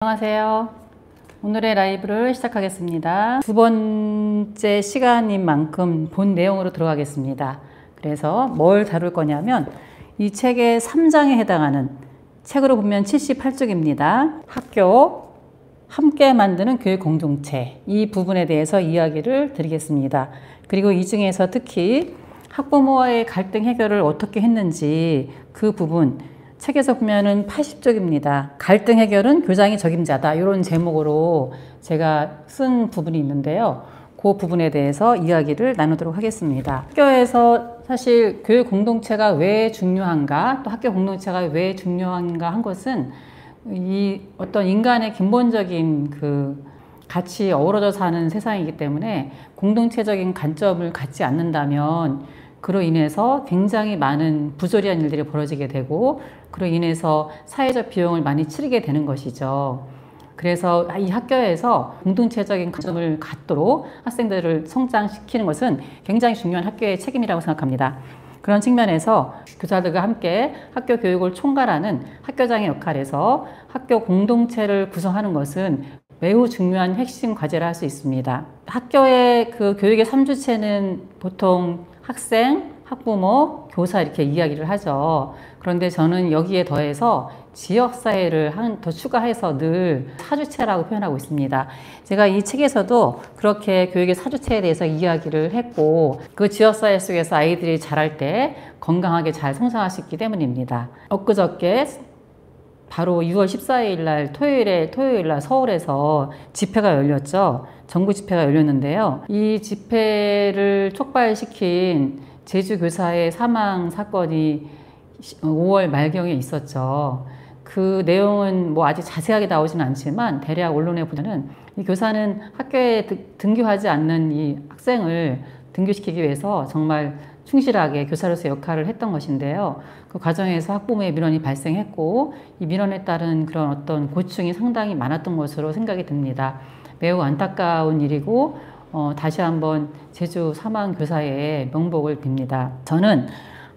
안녕하세요. 오늘의 라이브를 시작하겠습니다. 두 번째 시간인 만큼 본 내용으로 들어가겠습니다. 그래서 뭘 다룰 거냐면 이 책의 3장에 해당하는 책으로 보면 78쪽입니다. 학교, 함께 만드는 교육 공동체, 이 부분에 대해서 이야기를 드리겠습니다. 그리고 이 중에서 특히 학부모와의 갈등 해결을 어떻게 했는지 그 부분, 책에서 보면은 80쪽입니다. 갈등 해결은 교장이 적임자다. 이런 제목으로 제가 쓴 부분이 있는데요. 그 부분에 대해서 이야기를 나누도록 하겠습니다. 학교에서 사실 교육 공동체가 왜 중요한가, 또 학교 공동체가 왜 중요한가 한 것은 이 어떤 인간의 근본적인 그 같이 어우러져 사는 세상이기 때문에 공동체적인 관점을 갖지 않는다면 그로 인해서 굉장히 많은 부조리한 일들이 벌어지게 되고 그로 인해서 사회적 비용을 많이 치르게 되는 것이죠. 그래서 이 학교에서 공동체적인 관점을 갖도록 학생들을 성장시키는 것은 굉장히 중요한 학교의 책임이라고 생각합니다. 그런 측면에서 교사들과 함께 학교 교육을 총괄하는 학교장의 역할에서 학교 공동체를 구성하는 것은 매우 중요한 핵심 과제라 할 수 있습니다. 학교의 그 교육의 3주체는 보통 학생, 학부모, 교사 이렇게 이야기를 하죠. 그런데 저는 여기에 더해서 지역사회를 더 추가해서 늘 사주체라고 표현하고 있습니다. 제가 이 책에서도 그렇게 교육의 사주체에 대해서 이야기를 했고 그 지역사회 속에서 아이들이 자랄 때 건강하게 잘 성장할 수 있기 때문입니다. 엊그저께 바로 6월 14일 날 토요일 날 서울에서 집회가 열렸죠. 정부 집회가 열렸는데요. 이 집회를 촉발시킨 제주교사의 사망 사건이 5월 말경에 있었죠. 그 내용은 뭐 아직 자세하게 나오지는 않지만 대략 언론에 보면은 이 교사는 학교에 등교하지 않는 이 학생을 등교시키기 위해서 정말 충실하게 교사로서 역할을 했던 것인데요. 그 과정에서 학부모의 민원이 발생했고 이 민원에 따른 그런 어떤 고충이 상당히 많았던 것으로 생각이 듭니다. 매우 안타까운 일이고 다시 한번 제주 사망 교사의 명복을 빕니다. 저는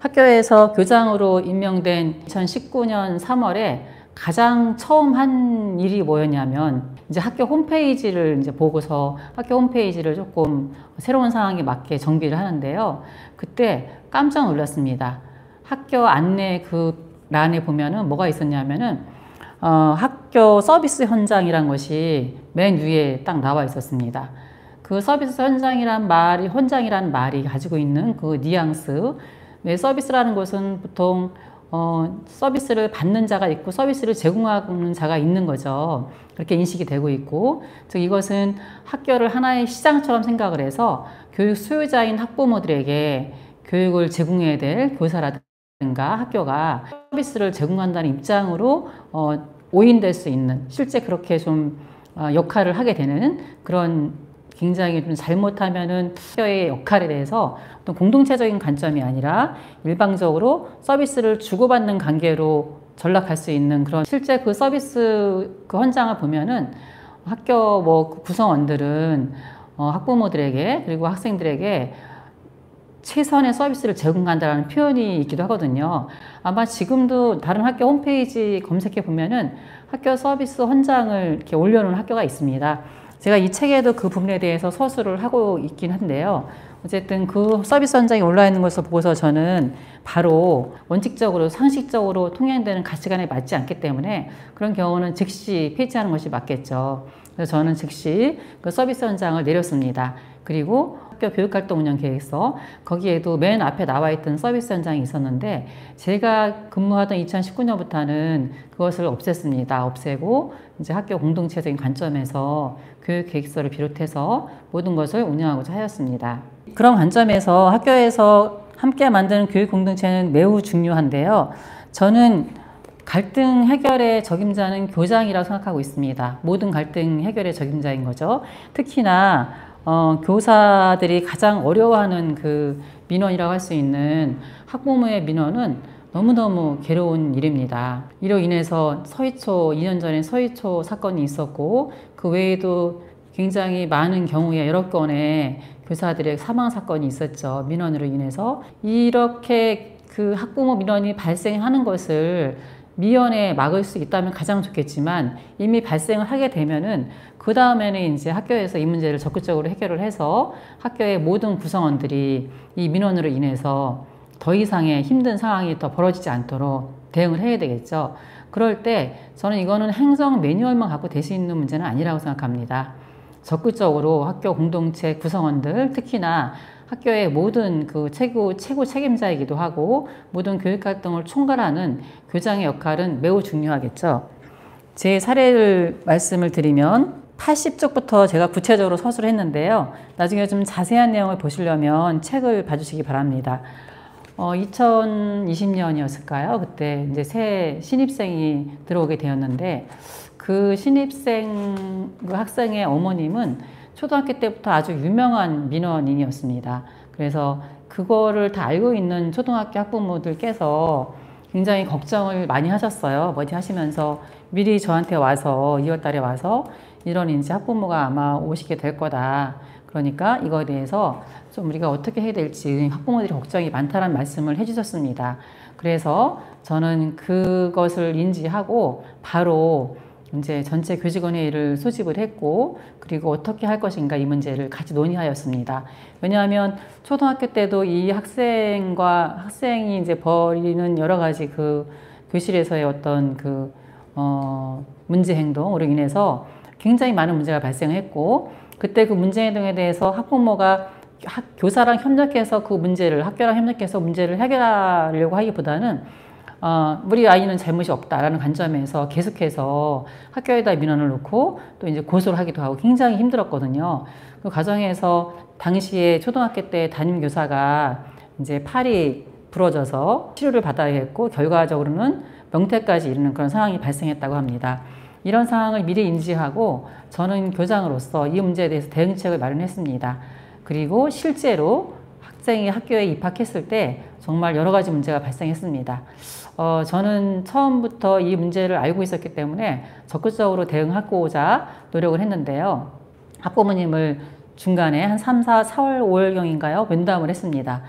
학교에서 교장으로 임명된 2019년 3월에 가장 처음 한 일이 뭐였냐면 이제 학교 홈페이지를 이제 보고서 학교 홈페이지를 조금 새로운 상황에 맞게 정비를 하는데요. 그때 깜짝 놀랐습니다. 학교 안내 그 란에 보면은 뭐가 있었냐면은 학교 서비스 현장이란 것이 맨 위에 딱 나와 있었습니다. 그 서비스 현장이란 말이 가지고 있는 그 뉘앙스, 서비스라는 것은 보통 서비스를 받는 자가 있고 서비스를 제공하는 자가 있는 거죠. 그렇게 인식이 되고 있고, 즉 이것은 학교를 하나의 시장처럼 생각을 해서 교육 수요자인 학부모들에게 교육을 제공해야 될 교사라든가 학교가 서비스를 제공한다는 입장으로 오인될 수 있는, 실제 그렇게 좀 역할을 하게 되는 그런 굉장히 좀 잘못하면은 학교의 역할에 대해서 어떤 공동체적인 관점이 아니라 일방적으로 서비스를 주고받는 관계로 전락할 수 있는 그런, 실제 그 서비스 그 현장을 보면은 학교 뭐 구성원들은 학부모들에게 그리고 학생들에게 최선의 서비스를 제공한다는 표현이 있기도 하거든요. 아마 지금도 다른 학교 홈페이지 검색해 보면은 학교 서비스 현장을 이렇게 올려놓은 학교가 있습니다. 제가 이 책에도 그 부분에 대해서 서술을 하고 있긴 한데요. 어쨌든 그 서비스 현장에 올라 있는 것을 보고서 저는 바로 원칙적으로 상식적으로 통용되는 가치관에 맞지 않기 때문에 그런 경우는 즉시 폐지하는 것이 맞겠죠. 그래서 저는 즉시 그 서비스 현장을 내렸습니다. 그리고 학교 교육활동 운영 계획서, 거기에도 맨 앞에 나와 있던 서비스 현장이 있었는데 제가 근무하던 2019년부터는 그것을 없앴습니다. 없애고 이제 학교 공동체적인 관점에서 교육 계획서를 비롯해서 모든 것을 운영하고자 하였습니다. 그런 관점에서 학교에서 함께 만드는 교육 공동체는 매우 중요한데요. 저는 갈등 해결의 적임자는 교장이라고 생각하고 있습니다. 모든 갈등 해결의 적임자인 거죠. 특히나 교사들이 가장 어려워하는 그 민원이라고 할 수 있는 학부모의 민원은 너무너무 괴로운 일입니다. 이로 인해서 2년 전에 서희초 사건이 있었고 그 외에도 굉장히 많은 경우에 여러 건의 교사들의 사망 사건이 있었죠. 민원으로 인해서. 이렇게 그 학부모 민원이 발생하는 것을 미연에 막을 수 있다면 가장 좋겠지만 이미 발생을 하게 되면은 그 다음에는 이제 학교에서 이 문제를 적극적으로 해결을 해서 학교의 모든 구성원들이 이 민원으로 인해서 더 이상의 힘든 상황이 더 벌어지지 않도록 대응을 해야 되겠죠. 그럴 때 저는 이거는 행정 매뉴얼만 갖고 될 수 있는 문제는 아니라고 생각합니다. 적극적으로 학교 공동체 구성원들, 특히나 학교의 모든 그 최고 책임자이기도 하고 모든 교육활동을 총괄하는 교장의 역할은 매우 중요하겠죠. 제 사례를 말씀을 드리면 80쪽부터 제가 구체적으로 서술을 했는데요. 나중에 좀 자세한 내용을 보시려면 책을 봐주시기 바랍니다. 2020년이었을까요? 그때 이제 새 신입생이 들어오게 되었는데 그 신입생 그 학생의 어머님은 초등학교 때부터 아주 유명한 민원인이었습니다. 그래서 그거를 다 알고 있는 초등학교 학부모들께서 굉장히 걱정을 많이 하셨어요. 뭐지 하시면서 미리 저한테 와서 2월 달에 와서 이런 이제 학부모가 아마 오시게 될 거다. 그러니까 이거에 대해서 좀 우리가 어떻게 해야 될지 학부모들이 걱정이 많다는 말씀을 해주셨습니다. 그래서 저는 그것을 인지하고 바로 이제 전체 교직원회의를 소집을 했고 그리고 어떻게 할 것인가 이 문제를 같이 논의하였습니다. 왜냐하면 초등학교 때도 이 학생이 이제 벌이는 여러 가지 그 교실에서의 어떤 그 문제 행동으로 인해서 굉장히 많은 문제가 발생했고 그때 그 문제 행동에 대해서 학부모가 교사랑 협력해서 그 문제를 학교랑 협력해서 문제를 해결하려고 하기보다는 우리 아이는 잘못이 없다라는 관점에서 계속해서 학교에다 민원을 놓고 또 이제 고소를 하기도 하고 굉장히 힘들었거든요. 그 과정에서 당시에 초등학교 때 담임교사가 이제 팔이 부러져서 치료를 받아야 했고 결과적으로는 명퇴까지 이르는 그런 상황이 발생했다고 합니다. 이런 상황을 미리 인지하고 저는 교장으로서 이 문제에 대해서 대응책을 마련했습니다. 그리고 실제로 학생이 학교에 입학했을 때 정말 여러 가지 문제가 발생했습니다. 저는 처음부터 이 문제를 알고 있었기 때문에 적극적으로 대응하고자 노력을 했는데요. 학부모님을 중간에 한 4월, 5월경인가요? 면담을 했습니다.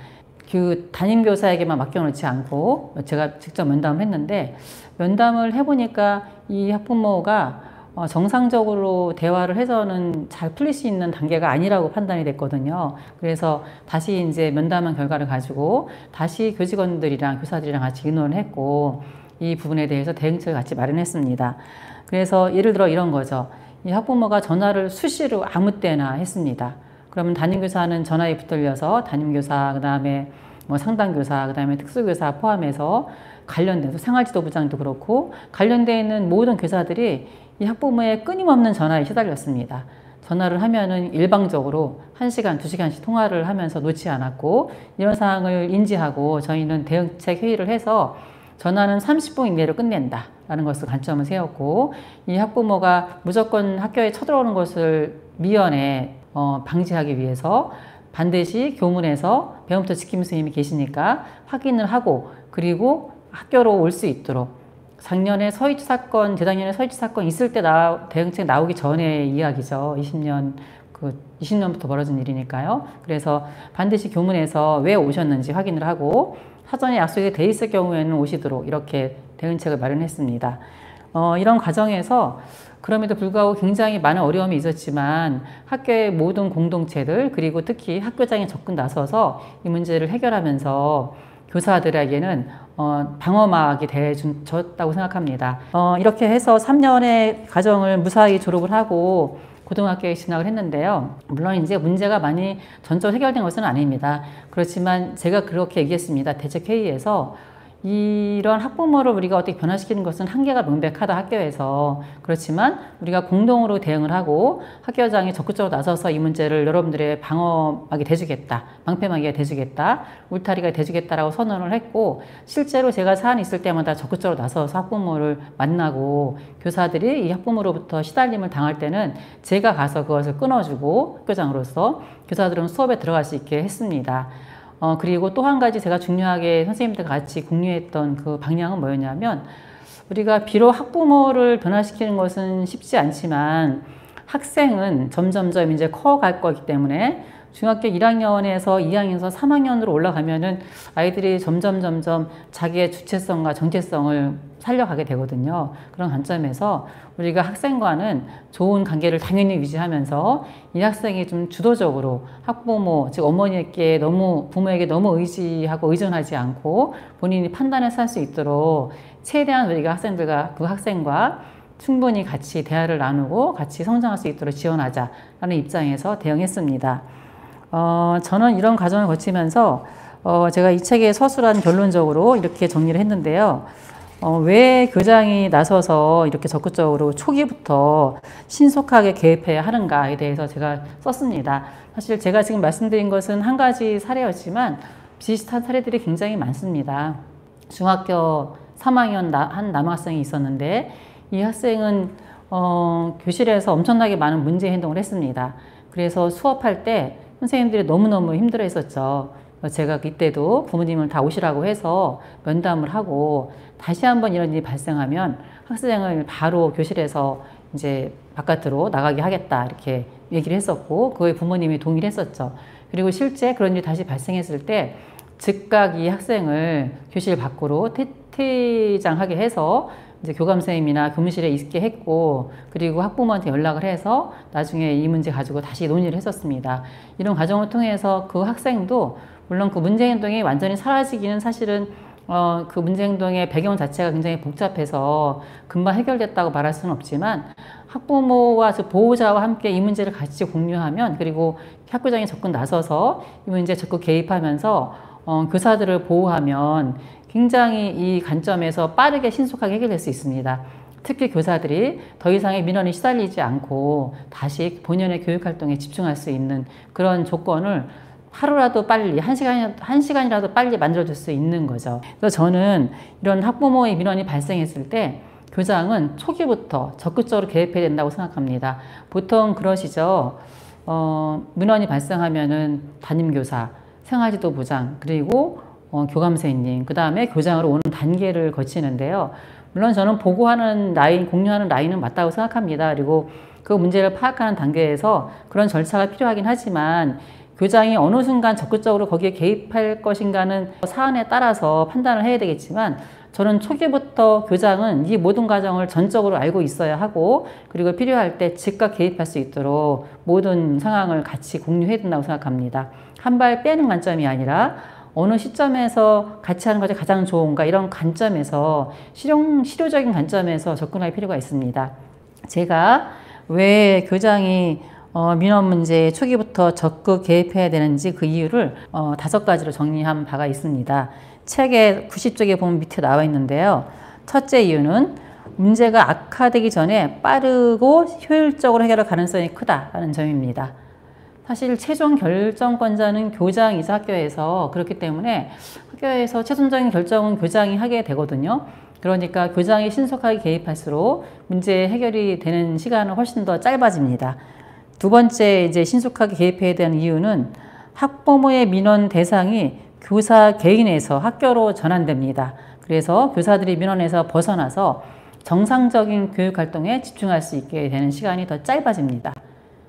그 담임교사에게만 맡겨놓지 않고 제가 직접 면담을 했는데 면담을 해보니까 이 학부모가 정상적으로 대화를 해서는 잘 풀릴 수 있는 단계가 아니라고 판단이 됐거든요. 그래서 다시 이제 면담한 결과를 가지고 다시 교직원들이랑 교사들이랑 같이 의논을 했고 이 부분에 대해서 대응책을 같이 마련했습니다. 그래서 예를 들어 이런 거죠. 이 학부모가 전화를 수시로 아무 때나 했습니다. 그러면 담임교사는 전화에 붙들려서 담임교사, 그 다음에 뭐 상담교사, 그 다음에 특수교사 포함해서 관련돼서 생활지도부장도 그렇고 관련되어 있는 모든 교사들이 이 학부모의 끊임없는 전화에 시달렸습니다. 전화를 하면은 일방적으로 1시간, 2시간씩 통화를 하면서 놓지 않았고 이런 상황을 인지하고 저희는 대응책 회의를 해서 전화는 30분 이내로 끝낸다 라는 것을 관점을 세웠고 이 학부모가 무조건 학교에 쳐들어오는 것을 미연에 방지하기 위해서 반드시 교문에서 배움터 지킴 선생님이 계시니까 확인을 하고 그리고 학교로 올 수 있도록 작년에 서희주 사건, 재작년에 서희주 사건 있을 때 대응책 나오기 전에 이야기죠. 20년부터 벌어진 일이니까요. 그래서 반드시 교문에서 왜 오셨는지 확인을 하고 사전에 약속이 돼 있을 경우에는 오시도록 이렇게 대응책을 마련했습니다. 이런 과정에서 그럼에도 불구하고 굉장히 많은 어려움이 있었지만 학교의 모든 공동체들 그리고 특히 학교장이 적극 나서서 이 문제를 해결하면서 교사들에게는 방어막이 되어줬다고 생각합니다. 이렇게 해서 3년의 과정을 무사히 졸업을 하고 고등학교에 진학을 했는데요. 물론 이제 문제가 많이 전적으로 해결된 것은 아닙니다. 그렇지만 제가 그렇게 얘기했습니다. 대책회의에서 이런 학부모를 우리가 어떻게 변화시키는 것은 한계가 명백하다 학교에서. 그렇지만 우리가 공동으로 대응을 하고 학교장이 적극적으로 나서서 이 문제를 여러분들의 방어막이 돼주겠다, 방패막이가 돼주겠다, 울타리가 돼주겠다라고 선언을 했고 실제로 제가 사안이 있을 때마다 적극적으로 나서서 학부모를 만나고 교사들이 이 학부모로부터 시달림을 당할 때는 제가 가서 그것을 끊어주고 학교장으로서 교사들은 수업에 들어갈 수 있게 했습니다. 그리고 또 한 가지 제가 중요하게 선생님들과 같이 공유했던 그 방향은 뭐였냐면 우리가 비록 학부모를 변화시키는 것은 쉽지 않지만 학생은 점점점 이제 커갈 거기 때문에 중학교 1학년에서 2학년에서 3학년으로 올라가면은 아이들이 점점 자기의 주체성과 정체성을 살려가게 되거든요. 그런 관점에서 우리가 학생과는 좋은 관계를 당연히 유지하면서 이 학생이 좀 주도적으로 학부모, 즉 어머니께 부모에게 너무 의지하고 의존하지 않고 본인이 판단해서 할 수 있도록 최대한 우리가 그 학생과 충분히 같이 대화를 나누고 같이 성장할 수 있도록 지원하자라는 입장에서 대응했습니다. 저는 이런 과정을 거치면서 제가 이 책의 서술한 결론적으로 이렇게 정리를 했는데요. 왜 교장이 나서서 이렇게 적극적으로 초기부터 신속하게 개입해야 하는가에 대해서 제가 썼습니다. 사실 제가 지금 말씀드린 것은 한 가지 사례였지만 비슷한 사례들이 굉장히 많습니다. 중학교 3학년 한 남학생이 있었는데 이 학생은 교실에서 엄청나게 많은 문제 행동을 했습니다. 그래서 수업할 때 선생님들이 너무너무 힘들어 했었죠. 제가 그때도 부모님을 다 오시라고 해서 면담을 하고 다시 한번 이런 일이 발생하면 학생을 바로 교실에서 이제 바깥으로 나가게 하겠다 이렇게 얘기를 했었고 그거에 부모님이 동의를 했었죠. 그리고 실제 그런 일이 다시 발생했을 때 즉각 이 학생을 교실 밖으로 퇴장하게 해서 이제 교감선생님이나 교무실에 있게 했고 그리고 학부모한테 연락을 해서 나중에 이 문제 가지고 다시 논의를 했었습니다. 이런 과정을 통해서 그 학생도 물론 그 문제 행동이 완전히 사라지기는 사실은 그 문제 행동의 배경 자체가 굉장히 복잡해서 금방 해결됐다고 말할 수는 없지만 학부모와 보호자와 함께 이 문제를 같이 공유하면 그리고 학교장이 적극 나서서 이 문제에 적극 개입하면서 교사들을 보호하면 굉장히 이 관점에서 빠르게 신속하게 해결될 수 있습니다. 특히 교사들이 더 이상의 민원에 시달리지 않고 다시 본연의 교육활동에 집중할 수 있는 그런 조건을 하루라도 빨리, 한 시간이라도 빨리 만들어줄 수 있는 거죠. 그래서 저는 이런 학부모의 민원이 발생했을 때 교장은 초기부터 적극적으로 개입해야 된다고 생각합니다. 보통 그러시죠. 민원이 발생하면은 담임교사, 생활지도부장, 그리고 교감선생님, 그 다음에 교장으로 오는 단계를 거치는데요. 물론 저는 보고하는 라인, 공유하는 라인은 맞다고 생각합니다. 그리고 그 문제를 파악하는 단계에서 그런 절차가 필요하긴 하지만 교장이 어느 순간 적극적으로 거기에 개입할 것인가는 사안에 따라서 판단을 해야 되겠지만 저는 초기부터 교장은 이 모든 과정을 전적으로 알고 있어야 하고 그리고 필요할 때 즉각 개입할 수 있도록 모든 상황을 같이 공유해야 된다고 생각합니다. 한 발 빼는 관점이 아니라 어느 시점에서 같이 하는 것이 가장 좋은가 이런 관점에서 실효적인 관점에서 접근할 필요가 있습니다. 제가 왜 교장이 민원 문제에 초기부터 적극 개입해야 되는지 그 이유를 5가지로 정리한 바가 있습니다. 책의 90쪽에 보면 밑에 나와 있는데요. 첫째 이유는 문제가 악화되기 전에 빠르고 효율적으로 해결할 가능성이 크다는 점입니다. 사실 최종 결정권자는 교장이자 학교에서 그렇기 때문에 학교에서 최종적인 결정은 교장이 하게 되거든요. 그러니까 교장이 신속하게 개입할수록 문제 해결이 되는 시간은 훨씬 더 짧아집니다. 두 번째 이제 신속하게 개입해야 되는 이유는 학부모의 민원 대상이 교사 개인에서 학교로 전환됩니다. 그래서 교사들이 민원에서 벗어나서 정상적인 교육 활동에 집중할 수 있게 되는 시간이 더 짧아집니다.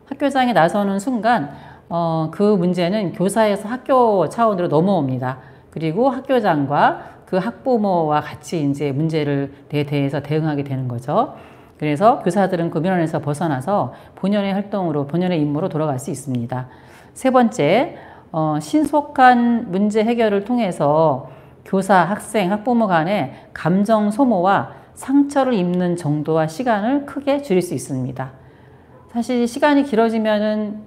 학교장이 나서는 순간 그 문제는 교사에서 학교 차원으로 넘어옵니다. 그리고 학교장과 그 학부모와 같이 이제 문제를 대해서 대응하게 되는 거죠. 그래서 교사들은 그 민원에서 벗어나서 본연의 활동으로, 본연의 임무로 돌아갈 수 있습니다. 세 번째, 신속한 문제 해결을 통해서 교사, 학생, 학부모 간의 감정 소모와 상처를 입는 정도와 시간을 크게 줄일 수 있습니다. 사실 시간이 길어지면은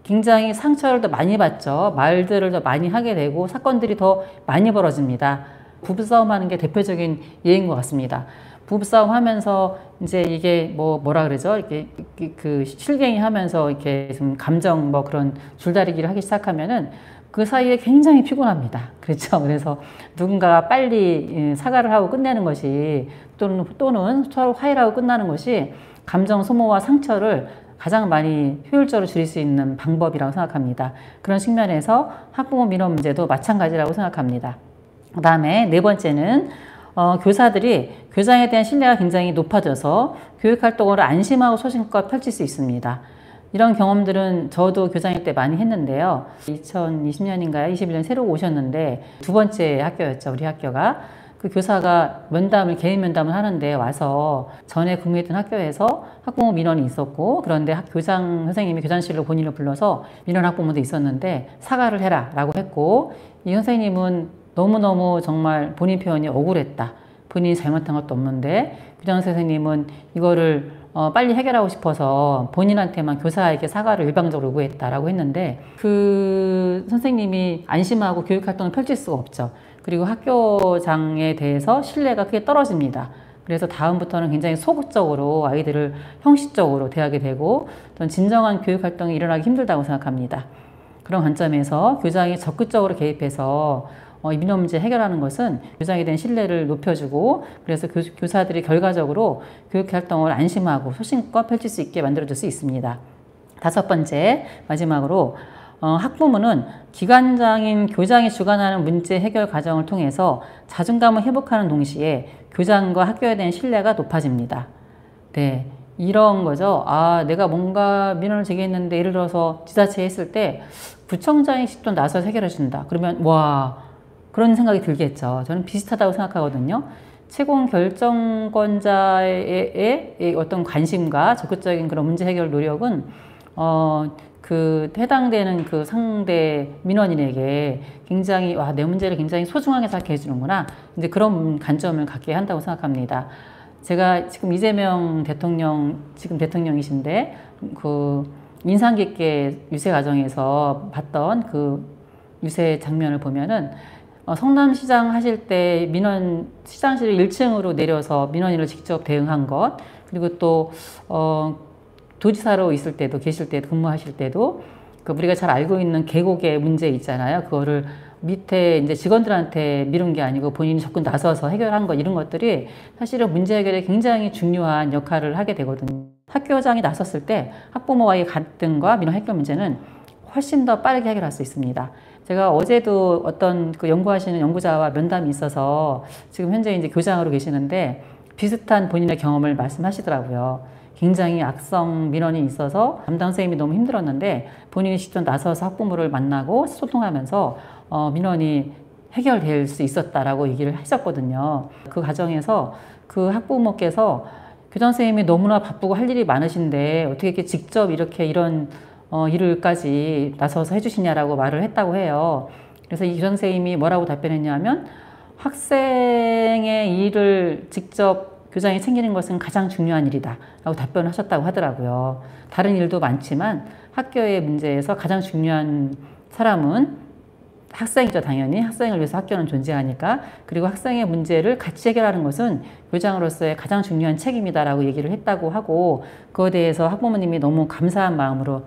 굉장히 상처를 더 많이 받죠. 말들을 더 많이 하게 되고 사건들이 더 많이 벌어집니다. 부부싸움 하는 게 대표적인 예인 것 같습니다. 부부싸움 하면서 이제 이게 뭐라 그러죠? 이렇게 그 실갱이 하면서 이렇게 좀 감정 그런 줄다리기를 하기 시작하면은 그 사이에 굉장히 피곤합니다. 그렇죠? 그래서 누군가가 빨리 사과를 하고 끝내는 것이 또는 서로 화해를 하고 끝나는 것이 감정 소모와 상처를 가장 많이 효율적으로 줄일 수 있는 방법이라고 생각합니다. 그런 측면에서 학부모 민원 문제도 마찬가지라고 생각합니다. 그 다음에 네 번째는 교사들이 교장에 대한 신뢰가 굉장히 높아져서 교육활동을 안심하고 소신껏 펼칠 수 있습니다. 이런 경험들은 저도 교장일 때 많이 했는데요. 2020년인가요? 21년 새로 오셨는데 두 번째 학교였죠. 우리 학교가. 그 교사가 개인 면담을 하는데 와서 전에 근무했던 학교에서 학부모 민원이 있었고, 그런데 교장 선생님이 교장실로 본인을 불러서 민원 학부모도 있었는데 사과를 해라 라고 했고, 이 선생님은 너무너무 정말 본인 표현이 억울했다. 본인이 잘못한 것도 없는데 교장 선생님은 이거를 빨리 해결하고 싶어서 본인한테만 교사에게 사과를 일방적으로 요구했다라고 했는데, 그 선생님이 안심하고 교육활동을 펼칠 수가 없죠. 그리고 학교장에 대해서 신뢰가 크게 떨어집니다. 그래서 다음부터는 굉장히 소극적으로 아이들을 형식적으로 대하게 되고, 전 진정한 교육활동이 일어나기 힘들다고 생각합니다. 그런 관점에서 교장이 적극적으로 개입해서 이 민원 문제 해결하는 것은 교장에 대한 신뢰를 높여주고, 그래서 교사들이 결과적으로 교육활동을 안심하고 소신껏 펼칠 수 있게 만들어줄 수 있습니다. 다섯 번째, 마지막으로 학부모는 기관장인 교장이 주관하는 문제 해결 과정을 통해서 자존감을 회복하는 동시에 교장과 학교에 대한 신뢰가 높아집니다. 네, 이런 거죠. 내가 뭔가 민원을 제기했는데 예를 들어서 지자체에 했을 때 구청장이 직접 나서서 해결해 준다. 그러면 와, 그런 생각이 들겠죠. 저는 비슷하다고 생각하거든요. 최고 결정권자의 어떤 관심과 적극적인 그런 문제 해결 노력은 해당되는 그 상대 민원인에게 굉장히 내 문제를 굉장히 소중하게 생각해 주는구나. 이제 그런 관점을 갖게 한다고 생각합니다. 제가 지금 이재명 대통령, 지금 대통령이신데 그 인상 깊게 유세 과정에서 봤던 그 유세 장면을 보면은 성남시장 하실 때 시장실 1층으로 내려서 민원인을 직접 대응한 것, 그리고 또 도지사로 있을 때도, 계실 때도, 근무하실 때도 우리가 잘 알고 있는 계곡의 문제 있잖아요. 그거를 밑에 이제 직원들한테 미룬 게 아니고 본인이 적극 나서서 해결한 것, 이런 것들이 사실은 문제 해결에 굉장히 중요한 역할을 하게 되거든요. 학교장이 나섰을 때 학부모와의 갈등과 민원 해결 문제는 훨씬 더 빠르게 해결할 수 있습니다. 제가 어제도 어떤 연구하시는 연구자와 면담이 있어서 지금 현재 이제 교장으로 계시는데 비슷한 본인의 경험을 말씀하시더라고요. 굉장히 악성 민원이 있어서 담당 선생님이 너무 힘들었는데 본인이 직접 나서서 학부모를 만나고 소통하면서 민원이 해결될 수 있었다라고 얘기를 하셨거든요. 그 과정에서 그 학부모께서 교장 선생님이 너무나 바쁘고 할 일이 많으신데 어떻게 이렇게 직접 이런 일을까지 나서서 해주시냐라고 말을 했다고 해요. 그래서 이 교장 선생님이 뭐라고 답변했냐면, 학생의 일을 직접 교장이 챙기는 것은 가장 중요한 일이다 라고 답변을 하셨다고 하더라고요. 다른 일도 많지만 학교의 문제에서 가장 중요한 사람은 학생이죠. 당연히 학생을 위해서 학교는 존재하니까. 그리고 학생의 문제를 같이 해결하는 것은 교장으로서의 가장 중요한 책임이다라고 얘기를 했다고 하고, 그거에 대해서 학부모님이 너무 감사한 마음으로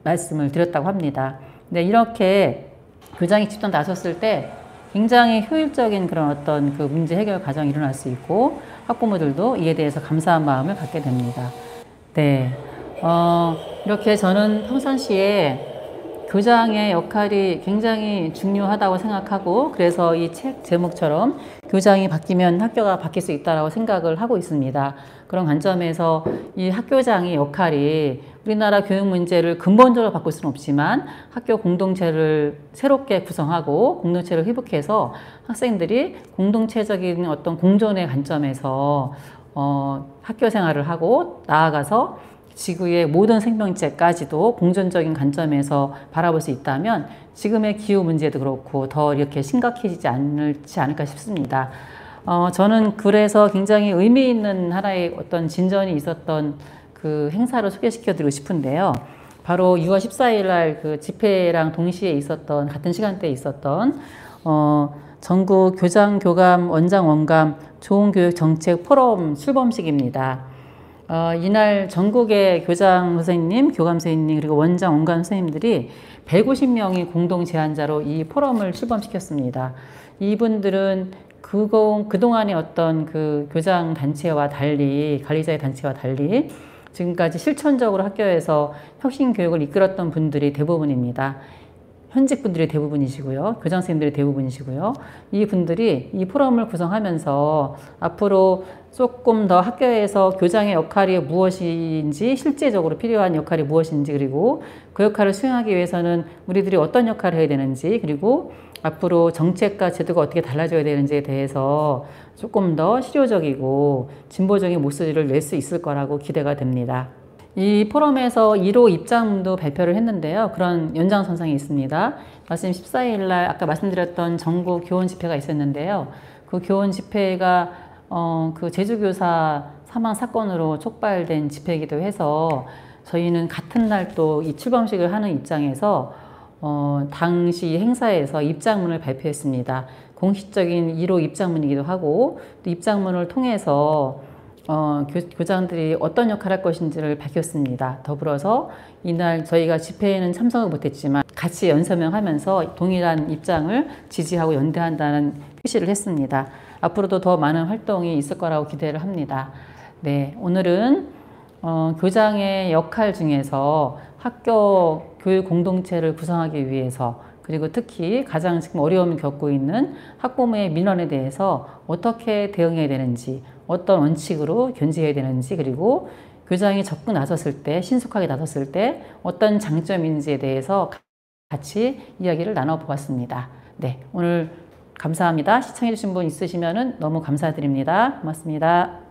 말씀을 드렸다고 합니다. 네, 이렇게 교장이 직접 나섰을 때 굉장히 효율적인 그런 어떤 그 문제 해결 과정이 일어날 수 있고, 학부모들도 이에 대해서 감사한 마음을 갖게 됩니다. 네, 이렇게 저는 평상시에 교장의 역할이 굉장히 중요하다고 생각하고, 그래서 이 책 제목처럼 교장이 바뀌면 학교가 바뀔 수 있다고 생각을 하고 있습니다. 그런 관점에서 이 학교장의 역할이 우리나라 교육 문제를 근본적으로 바꿀 수는 없지만 학교 공동체를 새롭게 구성하고 공동체를 회복해서 학생들이 공동체적인 어떤 공존의 관점에서 학교 생활을 하고 나아가서 지구의 모든 생명체까지도 공존적인 관점에서 바라볼 수 있다면 지금의 기후 문제도 그렇고 더 이렇게 심각해지지 않을까 싶습니다. 저는 그래서 굉장히 의미 있는 하나의 어떤 진전이 있었던 그 행사를 소개시켜 드리고 싶은데요. 바로 6월 14일 날 그 집회랑 동시에 있었던, 같은 시간대에 있었던 전국 교장, 교감, 원장, 원감 좋은 교육 정책 포럼 출범식입니다. 이날 전국의 교장 선생님, 교감 선생님, 그리고 원장, 원감 선생님들이 150명이 공동 제안자로 이 포럼을 출범시켰습니다. 이분들은 그동안의 어떤 그 교장 단체와 달리, 관리자의 단체와 달리 지금까지 실천적으로 학교에서 혁신 교육을 이끌었던 분들이 대부분입니다. 현직 분들이 대부분이시고요. 교장 선생님들이 대부분이시고요. 이 분들이 이 포럼을 구성하면서 앞으로 조금 더 학교에서 교장의 역할이 무엇인지, 실제적으로 필요한 역할이 무엇인지, 그리고 그 역할을 수행하기 위해서는 우리들이 어떤 역할을 해야 되는지, 그리고 앞으로 정책과 제도가 어떻게 달라져야 되는지에 대해서 조금 더 실효적이고 진보적인 목소리를 낼 수 있을 거라고 기대가 됩니다. 이 포럼에서 1호 입장문도 발표를 했는데요. 그런 연장선상이 있습니다. 말씀 14일 날 아까 말씀드렸던 전국 교원 집회가 있었는데요. 그 교원 집회가 그 제주교사 사망 사건으로 촉발된 집회이기도 해서 저희는 같은 날 또 이 출범식을 하는 입장에서 당시 행사에서 입장문을 발표했습니다. 공식적인 1호 입장문이기도 하고 또 입장문을 통해서 교장들이 어떤 역할을 할 것인지를 밝혔습니다. 더불어서 이날 저희가 집회에는 참석을 못했지만 같이 연서명하면서 동일한 입장을 지지하고 연대한다는 표시를 했습니다. 앞으로도 더 많은 활동이 있을 거라고 기대를 합니다. 네, 오늘은 교장의 역할 중에서 학교 교육 공동체를 구성하기 위해서, 그리고 특히 가장 지금 어려움을 겪고 있는 학부모의 민원에 대해서 어떻게 대응해야 되는지, 어떤 원칙으로 견지해야 되는지, 그리고 교장이 적극 나섰을 때, 신속하게 나섰을 때 어떤 장점인지에 대해서 같이 이야기를 나눠보았습니다. 네, 오늘 감사합니다. 시청해주신 분 있으시면 너무 감사드립니다. 고맙습니다.